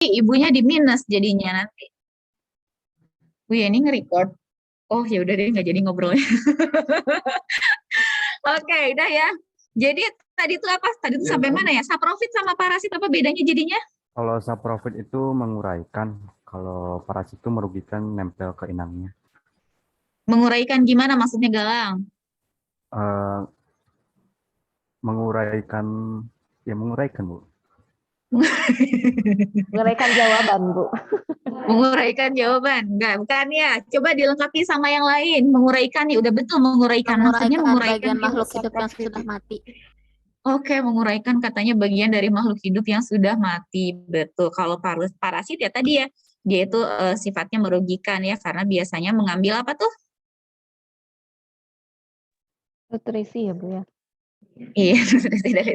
ibunya di minus jadinya nanti. Ya ini nge-record. Oh ya udah deh nggak jadi ngobrolnya. Oke, udah ya. Jadi tadi itu apa? Tadi itu sampai mana ya? Saprofit sama parasit apa bedanya jadinya? Kalau saprofit itu menguraikan, kalau parasit itu merugikan nempel ke inangnya. Menguraikan gimana maksudnya Galang? Eh, menguraikan, ya menguraikan Bu. Menguraikan jawaban, Bu. Menguraikan jawaban. Enggak, bukan ya. Coba dilengkapi sama yang lain. Menguraikan ya udah betul menguraikan. Maksudnya Menguraikan menguraikan bagian makhluk hidup yang sudah mati. Oke, menguraikan katanya bagian dari makhluk hidup yang sudah mati. Betul. Kalau parasit ya tadi ya, dia itu sifatnya merugikan ya, karena biasanya mengambil apa tuh? Nutrisi ya, Bu ya. Iya, nutrisi dari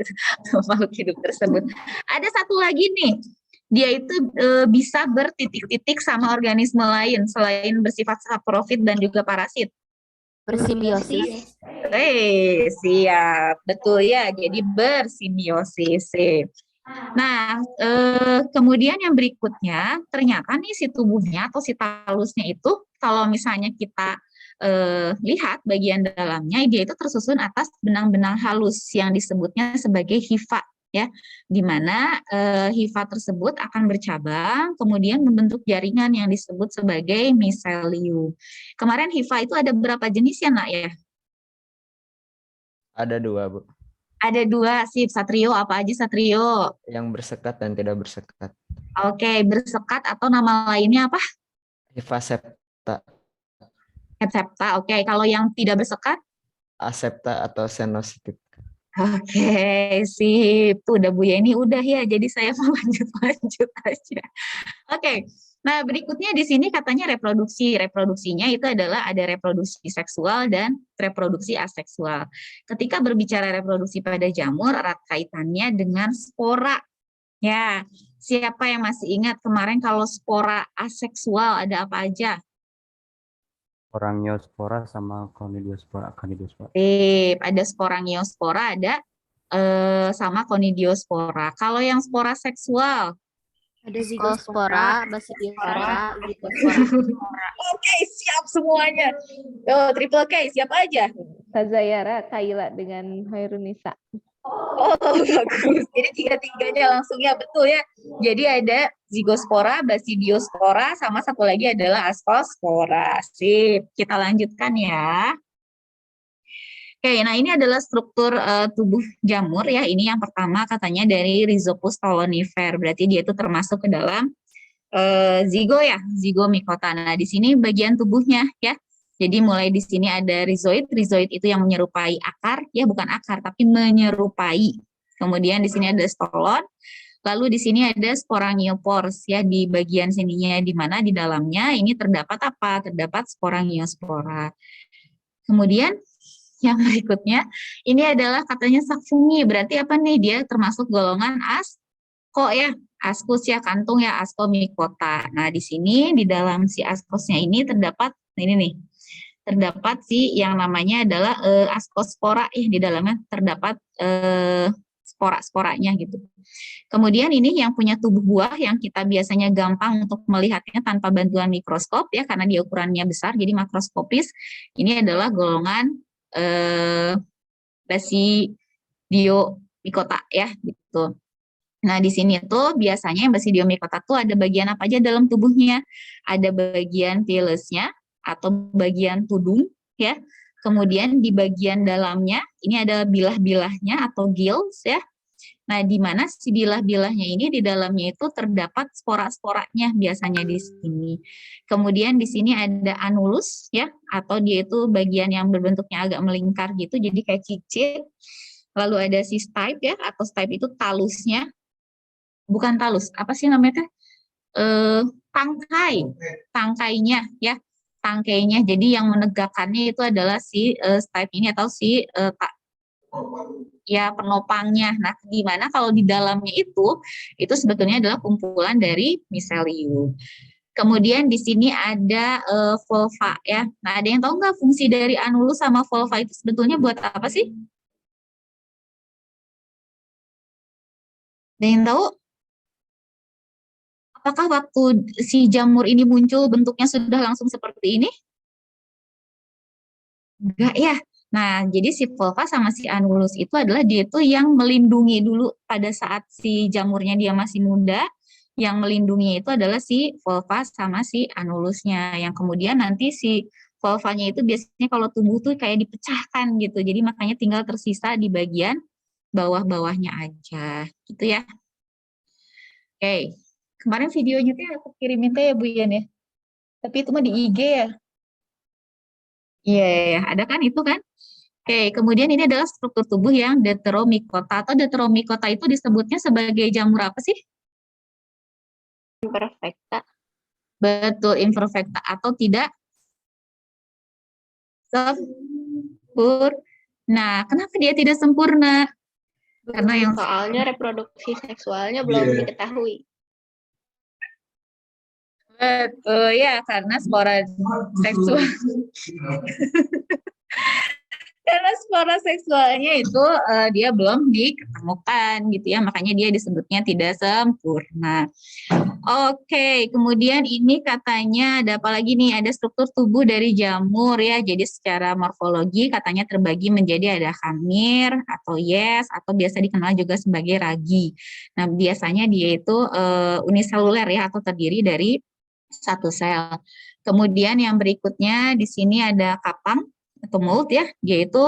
makhluk hidup tersebut. Ada satu lagi nih, dia itu bisa bertitik-titik sama organisme lain selain bersifat saprofit dan juga parasit. Bersimbiosis. Siap, betul ya. Jadi bersimbiosis. Nah, kemudian yang berikutnya, ternyata nih si tubuhnya atau si talusnya itu, kalau misalnya kita lihat bagian dalamnya, dia itu tersusun atas benang-benang halus yang disebutnya sebagai hifa, ya, di mana hifa tersebut akan bercabang, kemudian membentuk jaringan yang disebut sebagai miselium. Kemarin hifa itu ada berapa jenis ya, Nak ya? Ada dua, Bu. Ada dua, sip. Satrio, apa aja Satrio? Yang bersekat dan tidak bersekat. Oke, bersekat atau nama lainnya apa? Hifasepta, Septa. Oke, kalau yang tidak bersekat? asepta atau senositit. Oke, sip. Tuh, udah Bu Yeni udah ya. Jadi saya mau lanjut-lanjut aja. Oke. Nah, berikutnya di sini katanya reproduksi. Reproduksinya itu adalah ada reproduksi seksual dan reproduksi aseksual. Ketika berbicara reproduksi pada jamur, erat kaitannya dengan spora. Ya, siapa yang masih ingat kemarin kalau spora aseksual ada apa aja? Orangiospora sama Conidiospora. Ada sporangiospora, ada sama Conidiospora. Kalau yang spora seksual, Ada zigospora, basidiospora, zigospora. Oke, siap semuanya. Oh, triple K, siapa aja? Tazayara, Kaila dengan Hairunisa. Oh, bagus. Jadi tiga-tiganya langsung ya, betul ya. Jadi ada zigospora, basidiospora, sama satu lagi adalah ascospora. Sip, kita lanjutkan ya. Oke, nah ini adalah struktur tubuh jamur ya. Ini yang pertama katanya dari Rhizopus stolonifer. Berarti dia itu termasuk ke dalam zigo ya, zigomikota. Nah, di sini bagian tubuhnya ya. Jadi mulai di sini ada rhizoid. Rhizoid itu yang menyerupai akar, ya bukan akar tapi menyerupai. Kemudian di sini ada stolon. Lalu di sini ada sporangiopores ya di bagian sininya di mana di dalamnya ini terdapat apa? Terdapat sporangiospora. Kemudian yang berikutnya, ini adalah katanya sakfungi. Berarti apa nih? Dia termasuk golongan asko ya. Askus ya, kantung ya, askomikota. Nah, di sini, di dalam si askosnya ini terdapat, ini nih, terdapat si yang namanya adalah askospora. Di dalamnya terdapat spora-sporanya gitu. Kemudian ini yang punya tubuh buah yang kita biasanya gampang untuk melihatnya tanpa bantuan mikroskop ya, karena dia ukurannya besar, jadi makroskopis. Ini adalah golongan Basidiomycota ya gitu. Nah, di sini tuh biasanya Basidiomycota tuh ada bagian apa aja dalam tubuhnya? Ada bagian pilesnya atau bagian tudung ya. Kemudian di bagian dalamnya ini ada bilah-bilahnya atau gills ya. Nah, di mana si bilah-bilahnya ini di dalamnya itu terdapat spora-sporanya biasanya di sini. Kemudian di sini ada anulus ya, atau dia itu bagian yang berbentuknya agak melingkar gitu, jadi kayak cicit. Lalu ada si stipe ya, atau stipe itu talusnya, bukan talus, apa sih namanya? Tangkai, tangkainya ya, tangkainya. Jadi yang menegakkannya itu adalah si stipe ini atau si ya penopangnya. Nah, gimana kalau di dalamnya itu sebetulnya adalah kumpulan dari miselium. Kemudian di sini ada vulva ya. Nah, ada yang tahu nggak fungsi dari anulus sama vulva itu sebetulnya buat apa sih? Ada yang tahu? Apakah waktu si jamur ini muncul bentuknya sudah langsung seperti ini? Enggak ya. Nah, jadi si volva sama si anulus itu adalah dia itu yang melindungi dulu pada saat si jamurnya dia masih muda, yang melindungi itu adalah si volva sama si anulusnya, yang kemudian nanti si volvanya itu biasanya kalau tumbuh tuh kayak dipecahkan gitu, jadi makanya tinggal tersisa di bagian bawah-bawahnya aja, gitu ya. Oke, kemarin videonya tuh aku kirimin tuh ya Bu Ian ya, tapi itu mah di IG ya. Iya, ada kan itu kan? Oke, kemudian ini adalah struktur tubuh yang deuteromycota atau deuteromycota itu disebutnya sebagai jamur apa sih? Imperfecta. Betul, imperfecta atau tidak sempurna. Nah, kenapa dia tidak sempurna? Karena yang Soalnya reproduksi seksualnya belum diketahui. betul ya, karena spora seksual. Karena spora seksualnya itu dia belum diketemukan gitu ya, makanya dia disebutnya tidak sempurna. Oke, kemudian ini katanya ada apa lagi nih? Ada struktur tubuh dari jamur ya. Jadi secara morfologi katanya terbagi menjadi ada hamir atau yes atau biasa dikenal juga sebagai ragi. Nah, biasanya dia itu uniseluler ya atau terdiri dari satu sel. Kemudian yang berikutnya di sini ada kapang atau mold ya, yaitu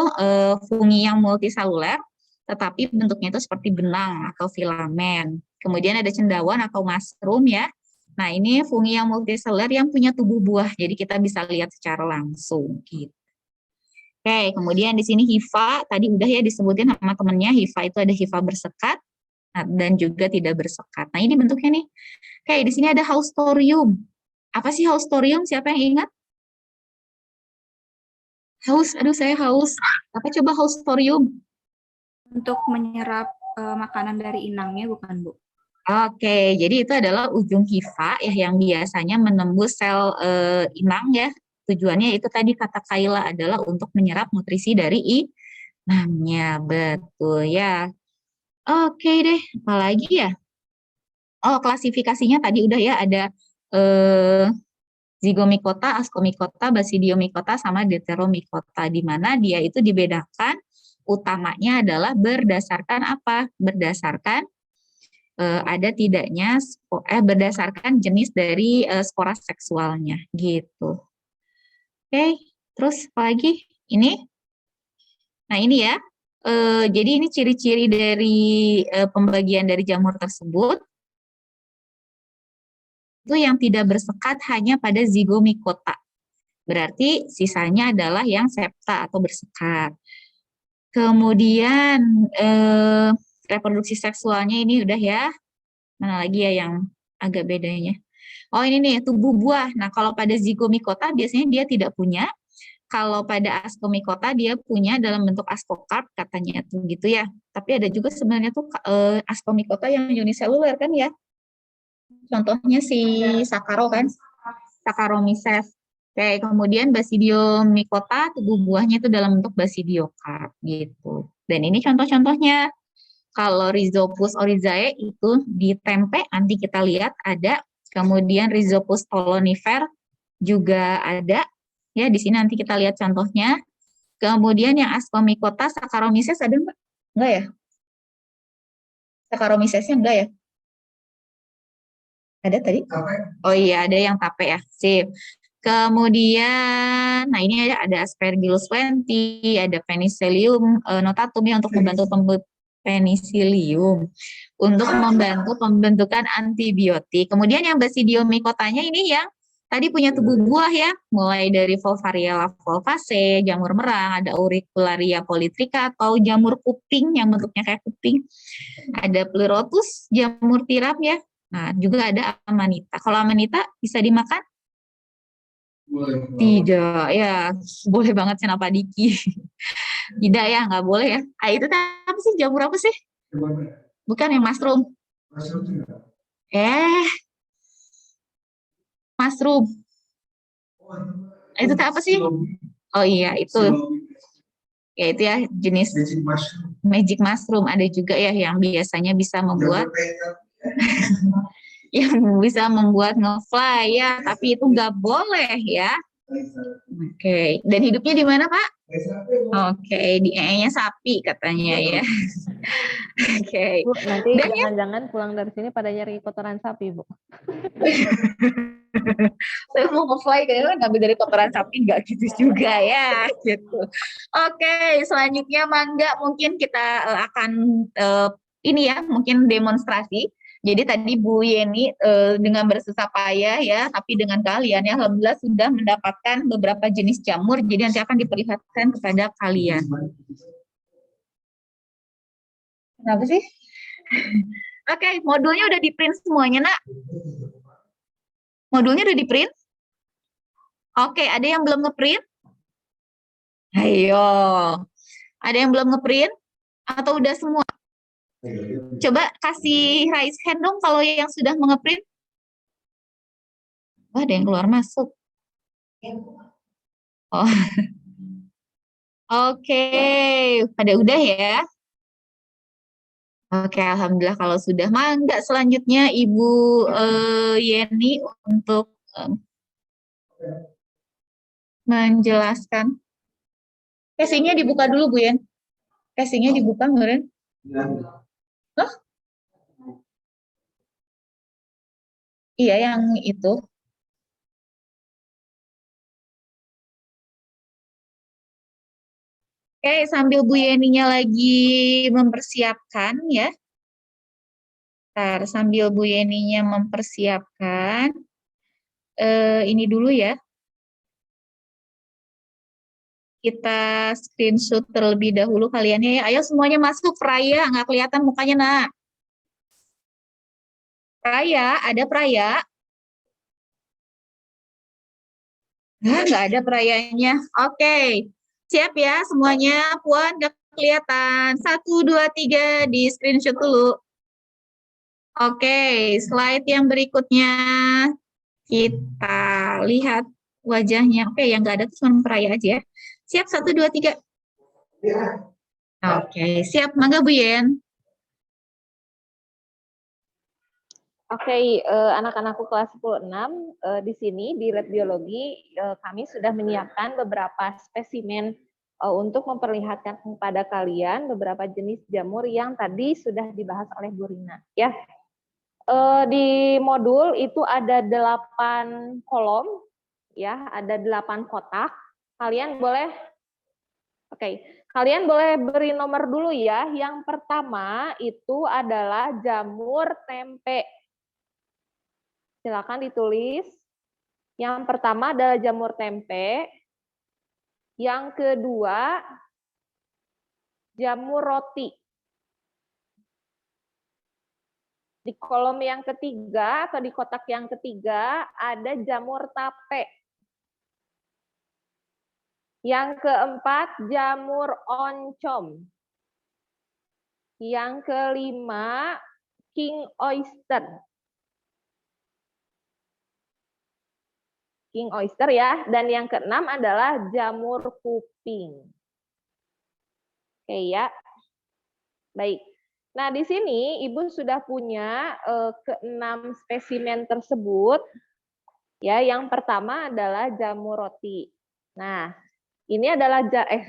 fungi yang multiseluler, tetapi bentuknya itu seperti benang atau filamen. Kemudian ada cendawan atau mushroom ya. Nah ini fungi yang multiseluler yang punya tubuh buah, jadi kita bisa lihat secara langsung. Gitu. Oke, kemudian di sini hifa, tadi udah ya disebutin sama temennya, hifa itu ada hifa bersekat dan juga tidak bersekat. Nah ini bentuknya nih. Oke, di sini ada haustorium. Apa sih haustorium? Siapa yang ingat? Haus, aduh saya haus. Apa coba haustorium? Untuk menyerap makanan dari inangnya bukan, Bu? Oke, jadi itu adalah ujung hifa ya yang biasanya menembus sel inang ya. Tujuannya itu tadi kata Kayla adalah untuk menyerap nutrisi dari inangnya, betul ya. Oke deh, apalagi ya? Oh, klasifikasinya tadi udah ya ada zigomycota, ascomycota, basidiomycota, sama deuteromycota, di mana dia itu dibedakan utamanya adalah berdasarkan apa? Berdasarkan ada tidaknya berdasarkan jenis dari spora seksualnya gitu. Oke, terus apa lagi? Ini. Nah, ini ya. Jadi ini ciri-ciri dari pembagian dari jamur tersebut. Itu yang tidak bersekat hanya pada zigomycota. Berarti sisanya adalah yang septa atau bersekat. Kemudian reproduksi seksualnya ini udah ya. Mana lagi ya yang agak bedanya? Oh ini nih tubuh buah. Nah kalau pada zigomycota biasanya dia tidak punya. Kalau pada ascomycota dia punya dalam bentuk ascocarp katanya tuh gitu ya. Tapi ada juga sebenarnya tuh ascomycota yang uniseluler kan ya. Contohnya si Sakaro kan, Saccharomyces. Oke, kemudian basidiomycota tubuh buahnya itu dalam bentuk basidiokarp gitu. Dan ini contoh-contohnya. Kalau Rhizopus oryzae itu di tempe nanti kita lihat ada. Kemudian Rhizopus stolonifer juga ada. Ya, di sini nanti kita lihat contohnya. Kemudian yang ascomycota, Saccharomyces ada enggak? Enggak ya? Saccharomycesnya enggak ya? Ada tadi? Oh iya, ada yang tape ya. Sip. Kemudian, nah ini ada Aspergillus lenti, ada Penicillium notatum ya untuk membantu penicillium untuk membantu pembentukan antibiotik. Kemudian yang basidiomycotanya ini yang tadi punya tubuh buah ya, mulai dari Volvariella volvaceae, jamur merang, ada Auricularia polytricha atau jamur kuping yang bentuknya kayak kuping. Ada Pleurotus, jamur tiram ya. Nah, juga ada Amanita. Kalau Amanita bisa dimakan? Tidak, ya boleh banget Senapa Diki. Tidak ya, nggak boleh ya. Ah, itu apa sih, jamur apa sih? Bukan yang mushroom. Mushroom. Itu apa sih? Oh iya, itu. Ya itu ya, jenis magic mushroom. Ada juga ya yang biasanya bisa membuat yang bisa membuat nge-fly ya, tapi itu nggak boleh ya. Oke, dan hidupnya di mana, Pak? Oke, di nya sapi katanya ya. Oke. Bu, nanti Dan ya, jangan-jangan pulang dari sini pada nyari kotoran sapi, Bu. saya mau nge-fly kayaknya ngambil dari kotoran sapi nggak gitu juga ya gitu. Oke, selanjutnya Mangga mungkin kita akan ini ya mungkin demonstrasi. Jadi tadi Bu Yeni dengan bersusah payah ya, tapi dengan kalian ya alhamdulillah sudah mendapatkan beberapa jenis jamur. Jadi nanti akan diperlihatkan kepada kalian. Kenapa sih? Oke, modulnya udah di-print semuanya, Nak. Modulnya udah di-print? Oke, ada yang belum nge-print? Ayo. Ada yang belum nge-print? Atau udah semua? Coba kasih raise hand dong kalau yang sudah nge-print. Wah, ada yang keluar masuk. Oh. Oke, pada udah ya? Oke, alhamdulillah kalau sudah. Mangga selanjutnya Ibu Yeni untuk menjelaskan. Casingnya dibuka dulu Bu Yen. Casingnya dibuka kemarin. Hah? Iya yang itu. Oke, sambil Bu Yeninya lagi mempersiapkan ya. Bentar, sambil Bu Yeninya mempersiapkan. Ini dulu ya. Kita screenshot terlebih dahulu kaliannya ya. Ayo semuanya masuk. Praya, nggak kelihatan mukanya, Nak. Praya, ada Praya? Nggak ada Prayanya. Oke, siap ya semuanya. Puan, nggak kelihatan. 1, 2, 3 di screenshot dulu. Oke, slide yang berikutnya. Kita lihat wajahnya. Oke, yang nggak ada tuh cuma Praya aja ya. Siap, 1, 2, 3. Oke, siap. Mangga Bu Yen. Oke, anak-anakku kelas 10-6, di sini di lab biologi kami sudah menyiapkan beberapa spesimen untuk memperlihatkan kepada kalian beberapa jenis jamur yang tadi sudah dibahas oleh Bu Rina. Ya, di modul itu ada 8 kolom, ya, ada 8 kotak. Kalian boleh, kalian boleh beri nomor dulu ya. Yang pertama itu adalah jamur tempe. Silakan ditulis. Yang pertama adalah jamur tempe. Yang kedua, jamur roti. Di kolom yang ketiga atau di kotak yang ketiga ada jamur tape. Yang keempat, jamur oncom. Yang kelima, king oyster. King oyster ya, dan yang keenam adalah jamur kuping. Oke ya, baik. Nah di sini Ibu sudah punya ke-6 spesimen tersebut. Ya, yang pertama adalah jamur roti. Nah ini adalah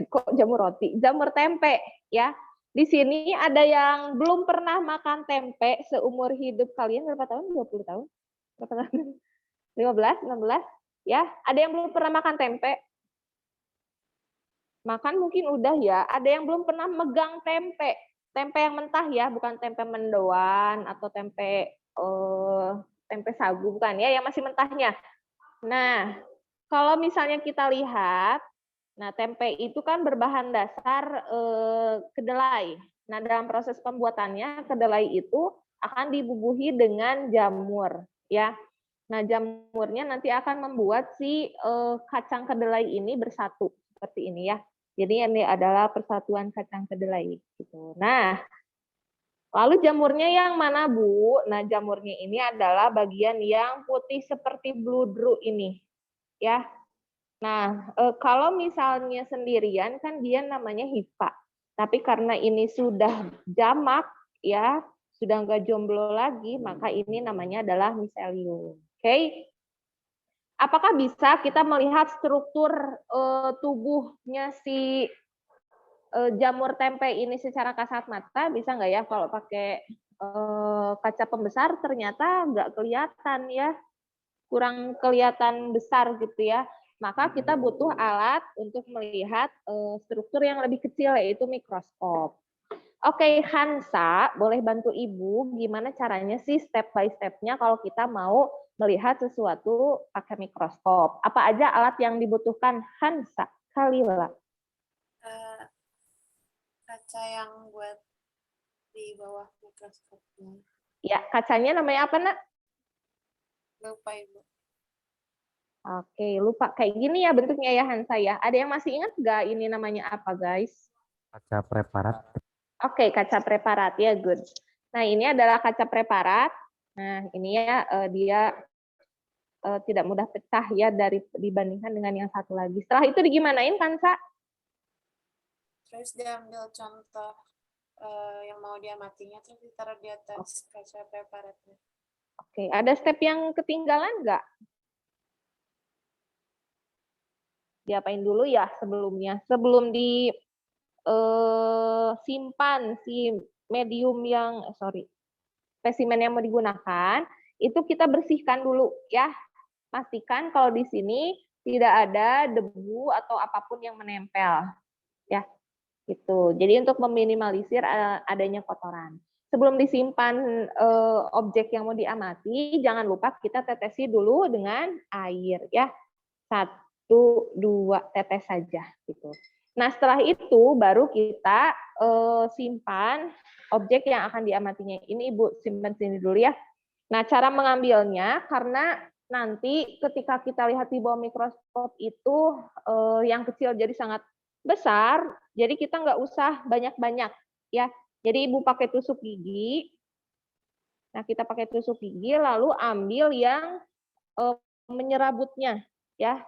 kok jamur roti, jamur tempe ya. Di sini ada yang belum pernah makan tempe seumur hidup kalian berapa tahun? 20 tahun? Berapa tahun? 15, 16? Ya, ada yang belum pernah makan tempe? Makan mungkin udah ya. Ada yang belum pernah megang tempe? Tempe yang mentah ya, bukan tempe mendoan atau tempe tempe sagu bukan ya, yang masih mentahnya. Nah, kalau misalnya kita lihat, nah tempe itu kan berbahan dasar kedelai. Nah, dalam proses pembuatannya kedelai itu akan dibubuhi dengan jamur ya. Nah, jamurnya nanti akan membuat si kacang kedelai ini bersatu seperti ini ya. Jadi ini adalah persatuan kacang kedelai gitu. Nah, lalu jamurnya yang mana, Bu? Nah, jamurnya ini adalah bagian yang putih seperti bludru ini ya. Nah, kalau misalnya sendirian kan dia namanya hifa. Tapi karena ini sudah jamak ya, sudah nggak jomblo lagi, maka ini namanya adalah miselium. Oke. Apakah bisa kita melihat struktur tubuhnya si jamur tempe ini secara kasat mata? Bisa nggak ya kalau pakai kaca pembesar ternyata nggak kelihatan ya, kurang kelihatan besar gitu ya. Maka kita butuh alat untuk melihat struktur yang lebih kecil, yaitu mikroskop. Oke, Hansa, boleh bantu Ibu gimana caranya sih step by step-nya kalau kita mau melihat sesuatu pakai mikroskop? Apa aja alat yang dibutuhkan, Hansa? Kalila. Kaca yang buat di bawah mikroskopnya. Ya, kacanya namanya apa, Nak? Lupa Ibu. Oke, lupa. Kayak gini ya bentuknya ya, Hansa ya. Ada yang masih ingat nggak ini namanya apa, guys? Kaca preparat. Oke, kaca preparat ya, good. Nah, ini adalah kaca preparat. Nah, ini ya dia tidak mudah pecah ya dibandingkan dengan yang satu lagi. Setelah itu digimanain kan, Sa? Terus diambil contoh yang mau diamatinya, terus ditaruh di atas kaca preparatnya. Oke, ada step yang ketinggalan nggak? Diapain dulu ya sebelumnya? Sebelum simpan si medium yang, spesimen yang mau digunakan, itu kita bersihkan dulu ya. Pastikan kalau di sini tidak ada debu atau apapun yang menempel. Ya, gitu. Jadi untuk meminimalisir adanya kotoran. Sebelum disimpan objek yang mau diamati, jangan lupa kita tetesi dulu dengan air ya. 1-2 tetes saja gitu. Nah, setelah itu baru kita simpan objek yang akan diamatinya. Ini Ibu simpan sini dulu ya. Nah, cara mengambilnya karena nanti ketika kita lihat di bawah mikroskop itu yang kecil jadi sangat besar, jadi kita nggak usah banyak-banyak ya. Jadi Ibu pakai tusuk gigi. Nah, kita pakai tusuk gigi lalu ambil yang menyerabutnya ya.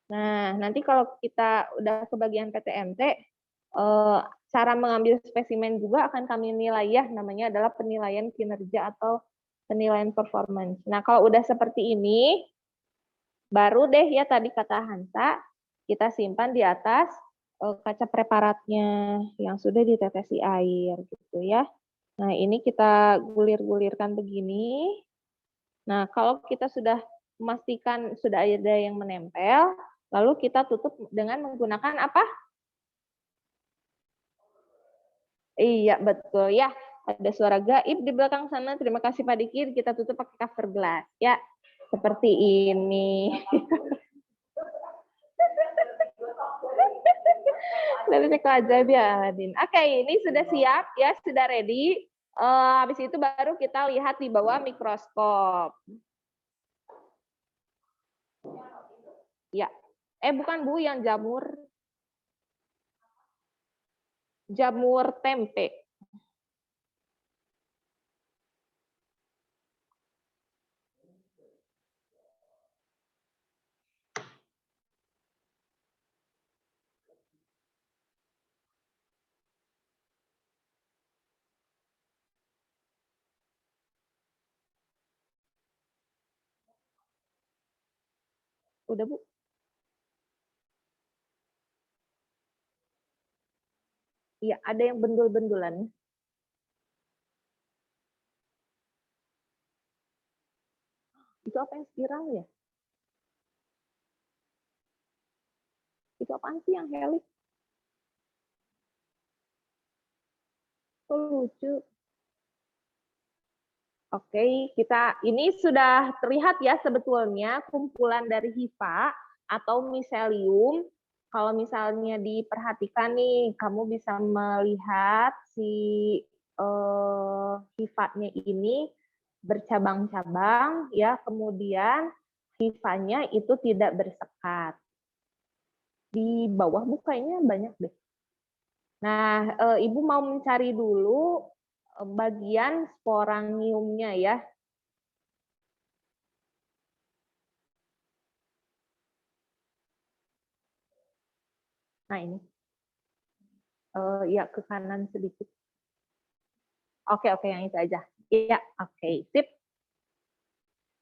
Nah, nanti kalau kita udah ke bagian PTMT, cara mengambil spesimen juga akan kami nilai ya, namanya adalah penilaian kinerja atau penilaian performance. Nah, kalau udah seperti ini, baru deh ya tadi kata Hansa, kita simpan di atas kaca preparatnya yang sudah ditetesi air gitu ya. Nah, ini kita gulir-gulirkan begini. Nah, kalau kita sudah memastikan sudah ada yang menempel, lalu kita tutup dengan menggunakan apa? Iya, betul ya. Ada suara gaib di belakang sana. Terima kasih Pak Diki. Kita tutup pakai cover glass. Ya, seperti ini. Dari cek aja ya, Adin. Oke, ini sudah siap ya, sudah ready. Habis itu baru kita lihat di bawah mikroskop. Ya, bukan Bu, yang jamur. Jamur tempe. Udah Bu? Iya, ada yang bendul-bendulan. Itu apa yang spiral ya? Itu apaan sih yang helix? Kok lucu. Oke, kita ini sudah terlihat ya sebetulnya kumpulan dari hifa atau miselium. Kalau misalnya diperhatikan nih, kamu bisa melihat si hifanya ini bercabang-cabang ya, kemudian hifanya itu tidak bersekat. Di bawah kayaknya banyak deh. Nah, Ibu mau mencari dulu bagian sporangiumnya ya. Nah, ini. Ya, ke kanan sedikit. Oke, yang itu aja. Iya, oke, sip.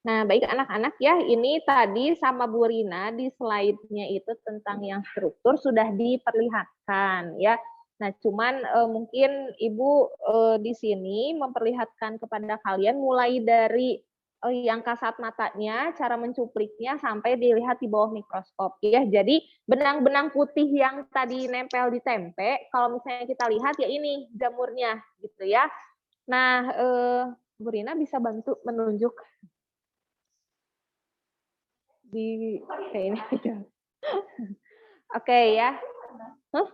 Nah, baik anak-anak ya, ini tadi sama Bu Rina di slide-nya itu tentang yang struktur sudah diperlihatkan ya. Nah, cuman mungkin Ibu di sini memperlihatkan kepada kalian mulai dari yang kasat matanya, cara mencupliknya sampai dilihat di bawah mikroskop ya. Jadi benang-benang putih yang tadi nempel di tempe, kalau misalnya kita lihat ya ini jamurnya gitu ya. Nah, Bu Rina bisa bantu menunjuk di kayak ini aja. Oke ya. Hah?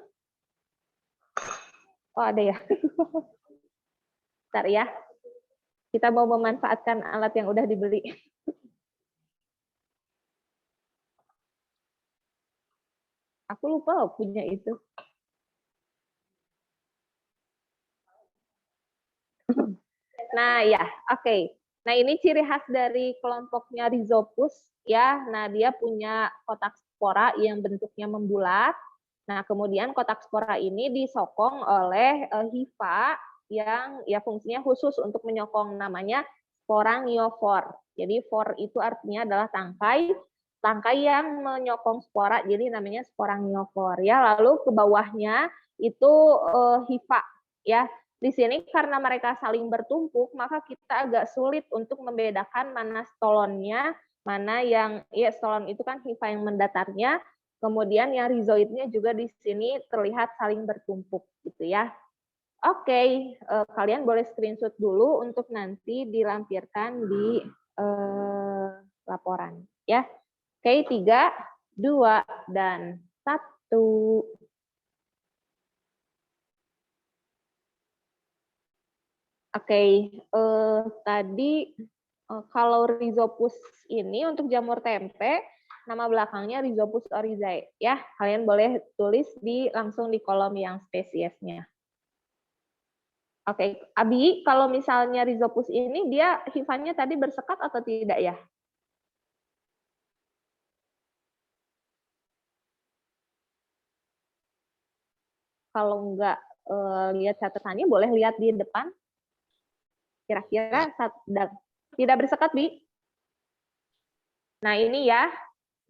Oh ada ya. Bentar ya. Kita mau memanfaatkan alat yang udah dibeli. Aku lupa loh punya itu. Nah ya, oke. Nah ini ciri khas dari kelompoknya Rhizopus ya. Nah dia punya kotak spora yang bentuknya membulat. Nah kemudian kotak spora ini disokong oleh hifa yang ya fungsinya khusus untuk menyokong, namanya sporangiofor. Jadi for itu artinya adalah tangkai, tangkai yang menyokong spora, jadi namanya sporangiofor ya. Lalu ke bawahnya itu hifa ya. Di sini karena mereka saling bertumpuk, maka kita agak sulit untuk membedakan mana stolonnya, mana yang ya stolon itu kan hifa yang mendatarnya, kemudian yang rizoidnya juga di sini terlihat saling bertumpuk gitu ya. Oke, kalian boleh screenshot dulu untuk nanti dilampirkan di laporan ya. Oke, 3, 2, dan 1. Oke, tadi kalau Rhizopus ini untuk jamur tempe, nama belakangnya Rhizopus oryzae ya. Kalian boleh tulis langsung di kolom yang spesiesnya. Oke, Abi, kalau misalnya Rhizopus ini dia hifanya tadi bersekat atau tidak ya? Kalau enggak lihat catatannya, boleh lihat di depan. Kira-kira tidak bersekat, Bi? Nah, ini ya.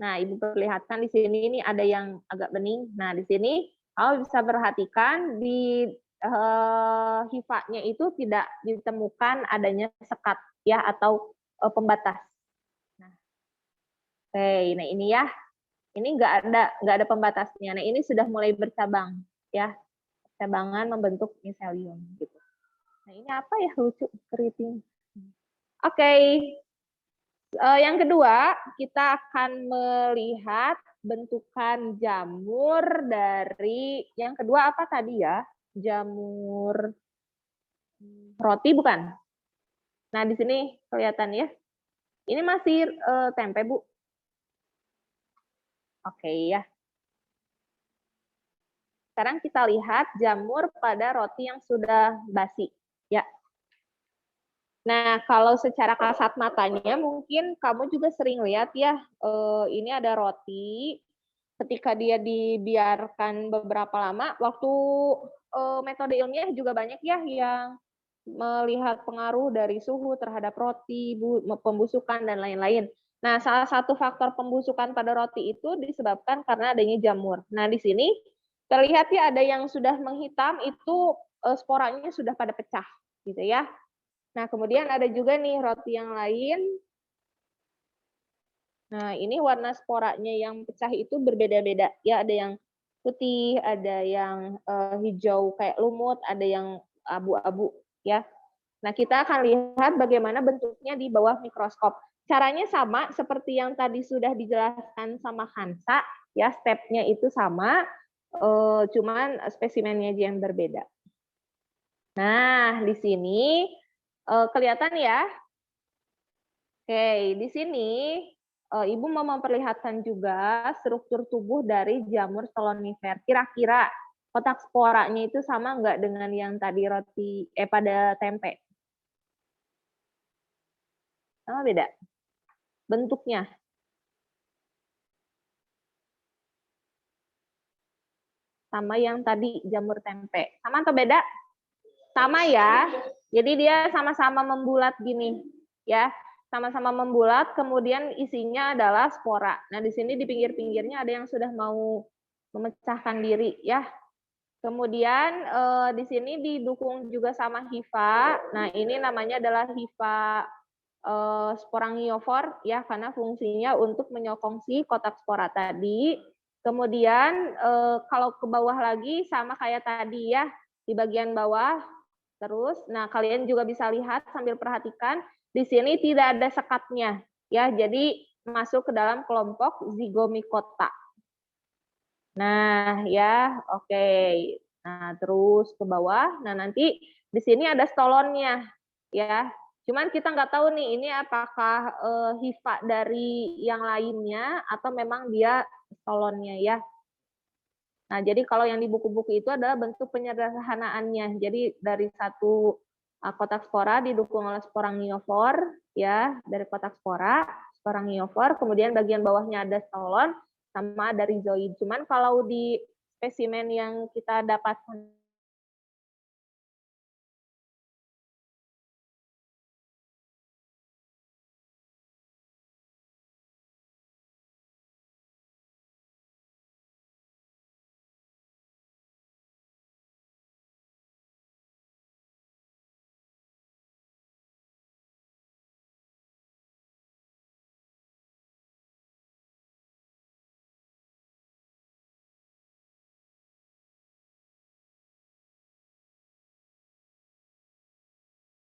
Nah, Ibu perlihatkan di sini ini ada yang agak bening. Nah, di sini kamu bisa perhatikan di hifanya itu tidak ditemukan adanya sekat ya atau pembatas. Nah, oke, nah ini ya. Ini nggak ada pembatasnya. Nah, ini sudah mulai bercabang ya. Cabangan membentuk miselium gitu. Nah, ini apa ya lucu keriting. Oke. Yang kedua, kita akan melihat bentukan jamur dari yang kedua apa tadi ya? Jamur roti bukan? Nah, di sini kelihatan ya. Ini masih tempe, Bu. Oke ya. Sekarang kita lihat jamur pada roti yang sudah basi. Ya. Nah, kalau secara kasat matanya mungkin kamu juga sering lihat ya, ini ada roti, ketika dia dibiarkan beberapa lama, waktu metode ilmiah juga banyak ya yang melihat pengaruh dari suhu terhadap roti, pembusukan, dan lain-lain. Nah, salah satu faktor pembusukan pada roti itu disebabkan karena adanya jamur. Nah, di sini terlihat ya ada yang sudah menghitam, itu sporanya sudah pada pecah, gitu ya. Nah, kemudian ada juga nih roti yang lain. Nah, ini warna sporanya yang pecah itu berbeda-beda. Ya, ada yang putih, ada yang hijau kayak lumut, ada yang abu-abu ya. Nah, kita akan lihat bagaimana bentuknya di bawah mikroskop. Caranya sama seperti yang tadi sudah dijelaskan sama Hansa, ya, stepnya itu sama, cuman spesimennya aja yang berbeda. Nah, di sini kelihatan ya. Oke, di sini Ibu mau memperlihatkan juga struktur tubuh dari jamur stolonifer. Kira-kira kotak sporanya itu sama nggak dengan yang tadi roti pada tempe? Sama beda? Bentuknya? Sama yang tadi jamur tempe. Sama atau beda? Sama ya. Jadi dia sama-sama membulat gini, ya. Sama-sama membulat, kemudian isinya adalah spora. Nah, di sini di pinggir-pinggirnya ada yang sudah mau memecahkan diri, ya. Kemudian di sini didukung juga sama hifa. Nah, ini namanya adalah hifa sporangiofor, ya, karena fungsinya untuk menyokong si kotak spora tadi. Kemudian kalau ke bawah lagi sama kayak tadi, ya, di bagian bawah. Terus, nah kalian juga bisa lihat sambil perhatikan, di sini tidak ada sekatnya, ya. Jadi masuk ke dalam kelompok zigomikota. Nah, ya, oke. Nah, terus ke bawah. Nah, nanti di sini ada stolonnya, ya. Cuman kita nggak tahu nih, ini apakah hifa dari yang lainnya atau memang dia stolonnya, ya. Nah, jadi kalau yang di buku-buku itu adalah bentuk penyederhanaannya. Jadi dari satu kotak spora didukung oleh sporangiofor, ya, dari kotak spora, sporangiofor, kemudian bagian bawahnya ada stolon, sama ada rhizoid. Cuman kalau di spesimen yang kita dapatkan